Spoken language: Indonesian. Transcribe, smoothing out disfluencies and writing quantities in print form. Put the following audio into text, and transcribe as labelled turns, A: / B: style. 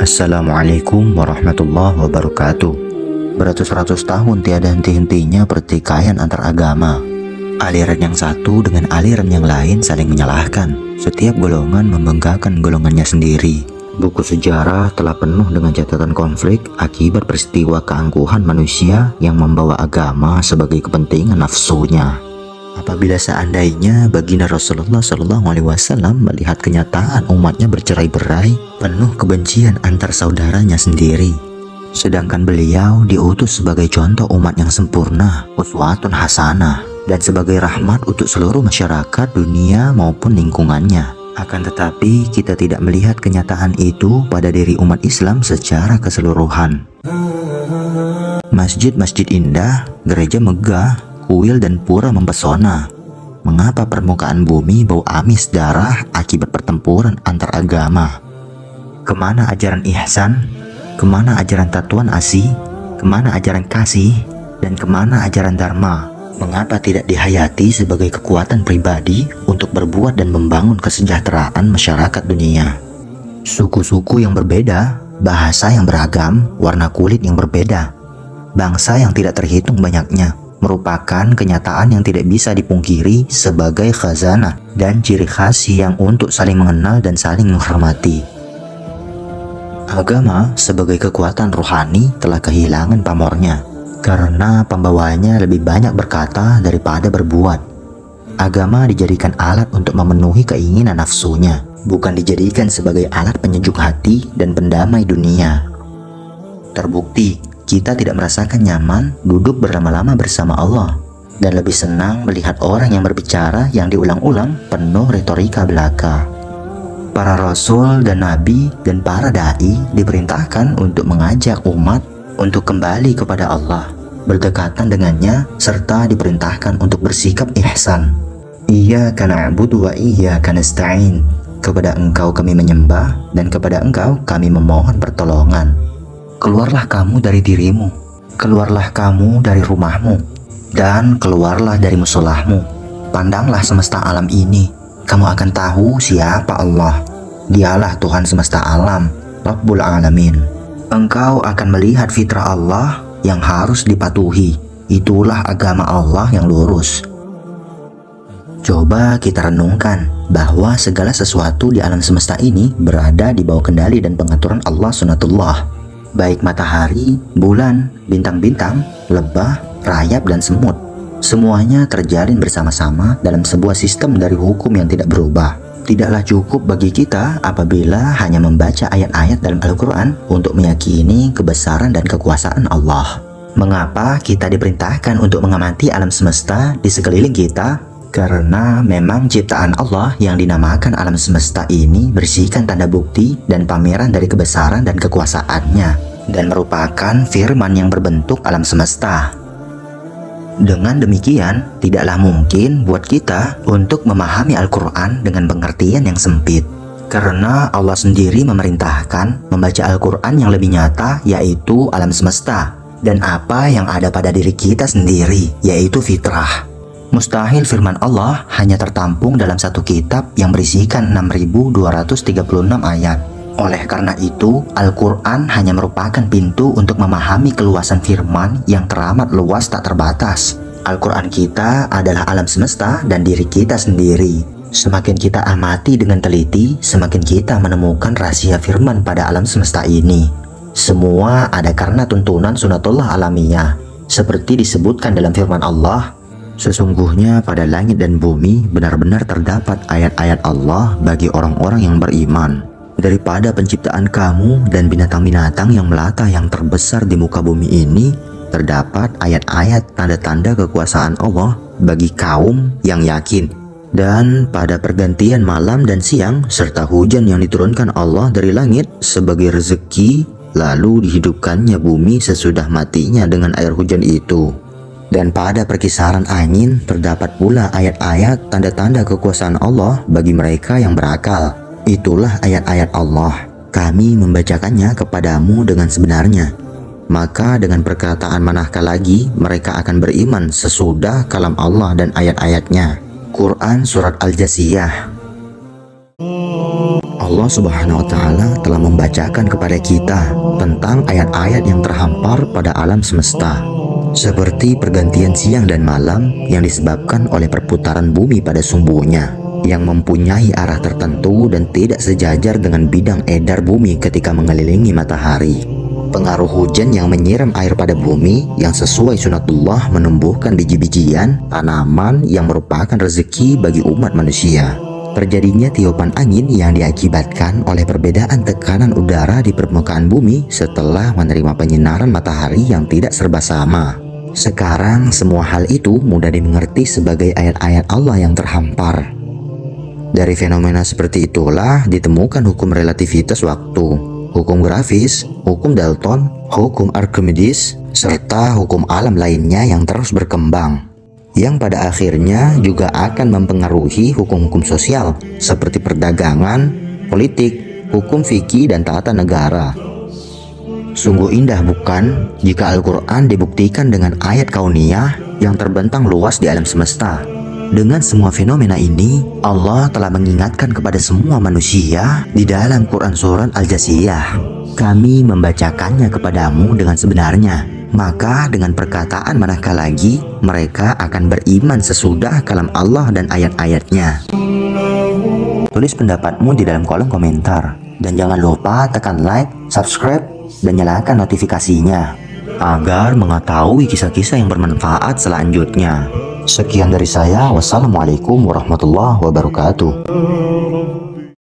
A: Assalamualaikum warahmatullahi wabarakatuh. Beratus-ratus tahun tiada henti-hentinya pertikaian antar agama. Aliran yang satu dengan aliran yang lain saling menyalahkan. Setiap golongan membanggakan golongannya sendiri. Buku sejarah telah penuh dengan catatan konflik akibat peristiwa keangkuhan manusia yang membawa agama sebagai kepentingan nafsunya. Apabila seandainya baginda Rasulullah SAW melihat kenyataan umatnya bercerai-berai, penuh kebencian antar saudaranya sendiri. Sedangkan beliau diutus sebagai contoh umat yang sempurna, uswatun hasanah, dan sebagai rahmat untuk seluruh masyarakat dunia maupun lingkungannya. Akan tetapi kita tidak melihat kenyataan itu pada diri umat Islam secara keseluruhan. Masjid-masjid indah, gereja megah, kuil dan pura mempesona. Mengapa permukaan bumi bau amis darah akibat pertempuran antar agama? Kemana ajaran ihsan? Kemana ajaran tatuan asih? Kemana ajaran kasih? Dan kemana ajaran dharma? Mengapa tidak dihayati sebagai kekuatan pribadi untuk berbuat dan membangun kesejahteraan masyarakat dunia? Suku-suku yang berbeda, bahasa yang beragam, warna kulit yang berbeda, bangsa yang tidak terhitung banyaknya, merupakan kenyataan yang tidak bisa dipungkiri sebagai khazanah dan ciri khas yang untuk saling mengenal dan saling menghormati. Agama sebagai kekuatan rohani telah kehilangan pamornya karena pembawanya lebih banyak berkata daripada berbuat. Agama dijadikan alat untuk memenuhi keinginan nafsunya, bukan dijadikan sebagai alat penyejuk hati dan pendamai dunia. Terbukti, kita tidak merasakan nyaman duduk berlama-lama bersama Allah dan lebih senang melihat orang yang berbicara yang diulang-ulang penuh retorika belaka. Para rasul dan nabi dan para dai diperintahkan untuk mengajak umat untuk kembali kepada Allah, berdekatan dengannya, serta diperintahkan untuk bersikap ihsan. Iyyaka na'budu wa iyyaka nasta'in. Kepada Engkau kami menyembah dan kepada Engkau kami memohon pertolongan. Keluarlah kamu dari dirimu, keluarlah kamu dari rumahmu, dan keluarlah dari musolahmu. Pandanglah semesta alam ini, kamu akan tahu siapa Allah. Dialah Tuhan semesta alam, Rabbul Alamin. Engkau akan melihat fitrah Allah yang harus dipatuhi. Itulah agama Allah yang lurus. Coba kita renungkan bahwa segala sesuatu di alam semesta ini berada di bawah kendali dan pengaturan Allah Sunatullah. Baik matahari, bulan, bintang-bintang, lebah, rayap, dan semut. Semuanya terjalin bersama-sama dalam sebuah sistem dari hukum yang tidak berubah. Tidaklah cukup bagi kita apabila hanya membaca ayat-ayat dalam Al-Quran untuk meyakini kebesaran dan kekuasaan Allah. Mengapa kita diperintahkan untuk mengamati alam semesta di sekeliling kita? Karena memang ciptaan Allah yang dinamakan alam semesta ini berisikan tanda bukti dan pameran dari kebesaran dan kekuasaannya, dan merupakan firman yang berbentuk alam semesta. Dengan demikian, tidaklah mungkin buat kita untuk memahami Al-Quran dengan pengertian yang sempit. Karena Allah sendiri memerintahkan membaca Al-Quran yang lebih nyata, yaitu alam semesta, dan apa yang ada pada diri kita sendiri, yaitu fitrah. Mustahil firman Allah hanya tertampung dalam satu kitab yang berisikan 6.236 ayat. Oleh karena itu, Al-Quran hanya merupakan pintu untuk memahami keluasan firman yang teramat luas tak terbatas. Al-Quran kita adalah alam semesta dan diri kita sendiri. Semakin kita amati dengan teliti, semakin kita menemukan rahasia firman pada alam semesta ini. Semua ada karena tuntunan sunatullah alamiah. Seperti disebutkan dalam firman Allah, sesungguhnya pada langit dan bumi benar-benar terdapat ayat-ayat Allah bagi orang-orang yang beriman. Daripada penciptaan kamu dan binatang-binatang yang melata yang terbesar di muka bumi ini, terdapat ayat-ayat tanda-tanda kekuasaan Allah bagi kaum yang yakin. Dan pada pergantian malam dan siang, serta hujan yang diturunkan Allah dari langit sebagai rezeki, lalu dihidupkannya bumi sesudah matinya dengan air hujan itu. Dan pada perkisaran angin terdapat pula ayat-ayat tanda-tanda kekuasaan Allah bagi mereka yang berakal. Itulah ayat-ayat Allah. Kami membacakannya kepadamu dengan sebenarnya. Maka dengan perkataan manakah lagi mereka akan beriman sesudah kalam Allah dan ayat-ayatnya. Quran Surat Al-Jasiyah. Allah Subhanahu wa Ta'ala telah membacakan kepada kita tentang ayat-ayat yang terhampar pada alam semesta, seperti pergantian siang dan malam yang disebabkan oleh perputaran bumi pada sumbunya, yang mempunyai arah tertentu dan tidak sejajar dengan bidang edar bumi ketika mengelilingi matahari. Pengaruh hujan yang menyiram air pada bumi yang sesuai sunatullah menumbuhkan biji-bijian, tanaman yang merupakan rezeki bagi umat manusia. Terjadinya tiupan angin yang diakibatkan oleh perbedaan tekanan udara di permukaan bumi setelah menerima penyinaran matahari yang tidak serba sama. Sekarang semua hal itu mudah dimengerti sebagai ayat-ayat Allah yang terhampar. Dari fenomena seperti itulah ditemukan hukum relativitas waktu, hukum grafis, hukum Dalton, hukum Archimedes, serta hukum alam lainnya yang terus berkembang, yang pada akhirnya juga akan mempengaruhi hukum-hukum sosial seperti perdagangan, politik, hukum fikih, dan tata negara. Sungguh indah bukan jika Al-Quran dibuktikan dengan ayat kauniyah yang terbentang luas di alam semesta. Dengan semua fenomena ini, Allah telah mengingatkan kepada semua manusia di dalam Quran Surat Al-Jasiyah. Kami membacakannya kepadamu dengan sebenarnya, maka dengan perkataan manakah lagi mereka akan beriman sesudah kalam Allah dan ayat-ayatnya. Tulis pendapatmu di dalam kolom komentar. Dan jangan lupa tekan like, subscribe, dan nyalakan notifikasinya agar mengetahui kisah-kisah yang bermanfaat selanjutnya. Sekian dari saya. Wassalamualaikum warahmatullahi wabarakatuh.